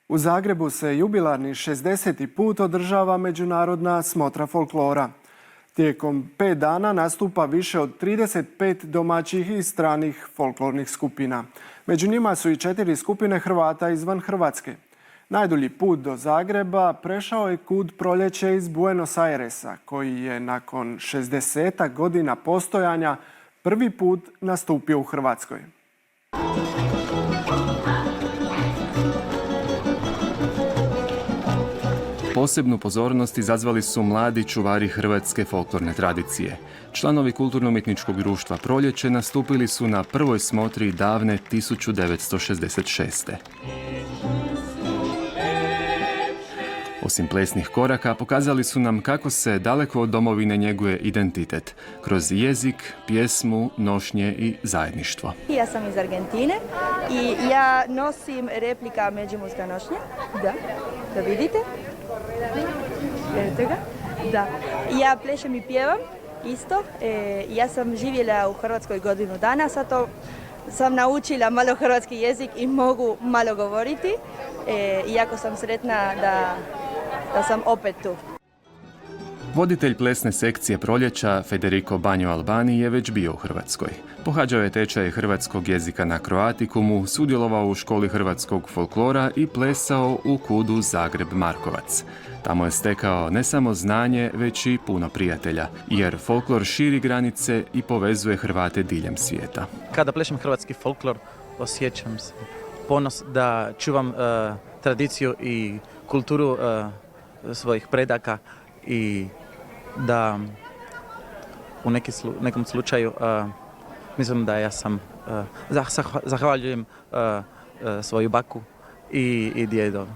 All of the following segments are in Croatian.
U Zagrebu se jubilarni 60. put održava međunarodna smotra folklora. Tijekom 5 dana nastupa više od 35 domaćih i stranih folklornih skupina. Među njima su i 4 skupine Hrvata izvan Hrvatske. Najdulji put do Zagreba prešao je Kud proljeće iz Buenos Airesa, koji je nakon 60 godina postojanja prvi put nastupio u Hrvatskoj. Posebnu pozornost izazvali su mladi čuvari hrvatske folklorne tradicije. Članovi Kulturno-umjetničkog društva Proljeće nastupili su na prvoj smotri davne 1966. Osim plesnih koraka, pokazali su nam kako se daleko od domovine njeguje identitet, kroz jezik, pjesmu, nošnje i zajedništvo. Ja sam iz Argentine i ja nosim replika međimurska nošnja. Da vidite. Da. Ja plešem i pjevam isto. Ja sam živjela u Hrvatskoj godinu dana, zato sam naučila malo hrvatski jezik i mogu malo govoriti. Jako sam sretna da sam opet tu. Voditelj plesne sekcije Proljeća, Federico Bagno Albani, je već bio u Hrvatskoj. Pohađao je tečaj hrvatskog jezika na Croatikumu, sudjelovao u školi hrvatskog folklora i plesao u Kudu Zagreb Markovac. Tamo je stekao ne samo znanje, već i puno prijatelja, jer folklor širi granice i povezuje Hrvate diljem svijeta. Kada plešem hrvatski folklor, osjećam se ponos da čuvam tradiciju i kulturu svojih predaka i da u nekom slučaju mislim da ja sam zahvaljujem svoju baku i djedu.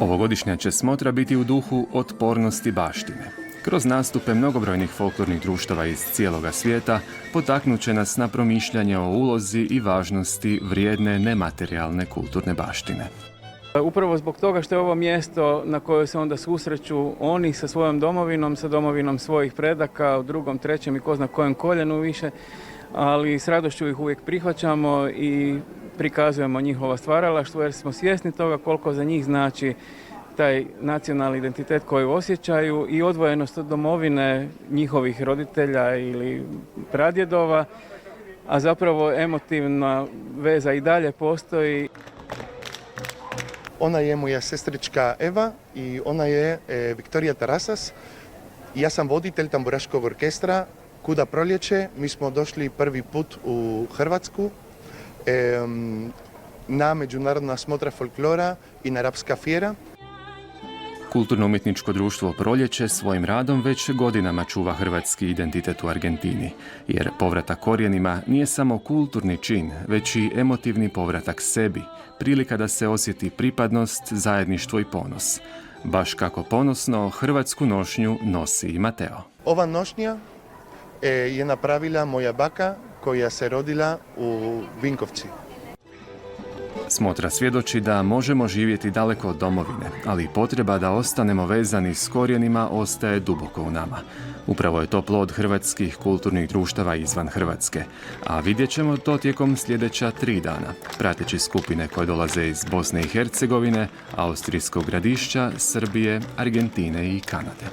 Ovogodišnja će smotra biti u duhu otpornosti baštine. Kroz nastupe mnogobrojnih folklornih društava iz cijeloga svijeta potaknut će nas na promišljanje o ulozi i važnosti vrijedne nematerijalne kulturne baštine. Upravo zbog toga što je ovo mjesto na koje se onda susreću oni sa svojom domovinom, sa domovinom svojih predaka u drugom, trećem i ko zna kojem koljenu više, ali s radošću ih uvijek prihvaćamo i prikazujemo njihova stvaralaštvo jer smo svjesni toga koliko za njih znači taj nacionalni identitet koji osjećaju i odvojenost od domovine njihovih roditelja ili pradjedova, a zapravo emotivna veza i dalje postoji. Ona je moja sestrička Eva i ona je Viktorija Tarasas. Ja sam voditelj tamburaškog orkestra Kuda Proljeće. Mi smo došli prvi put u Hrvatsku na međunarodna smotra folklora i na Rapska fjera. Kulturno-umjetničko društvo Proljeće svojim radom već godinama čuva hrvatski identitet u Argentini, jer povratak korijenima nije samo kulturni čin, već i emotivni povratak sebi, prilika da se osjeti pripadnost, zajedništvo i ponos. Baš kako ponosno hrvatsku nošnju nosi i Mateo. Ova nošnja je napravila moja baka koja se rodila u Vinkovci. Smotra svjedoči da možemo živjeti daleko od domovine, ali potreba da ostanemo vezani s korijenima ostaje duboko u nama. Upravo je to plod hrvatskih kulturnih društava izvan Hrvatske, a vidjet ćemo to tijekom sljedeća 3 dana, prateći skupine koje dolaze iz Bosne i Hercegovine, Austrijskog Gradišća, Srbije, Argentine i Kanade.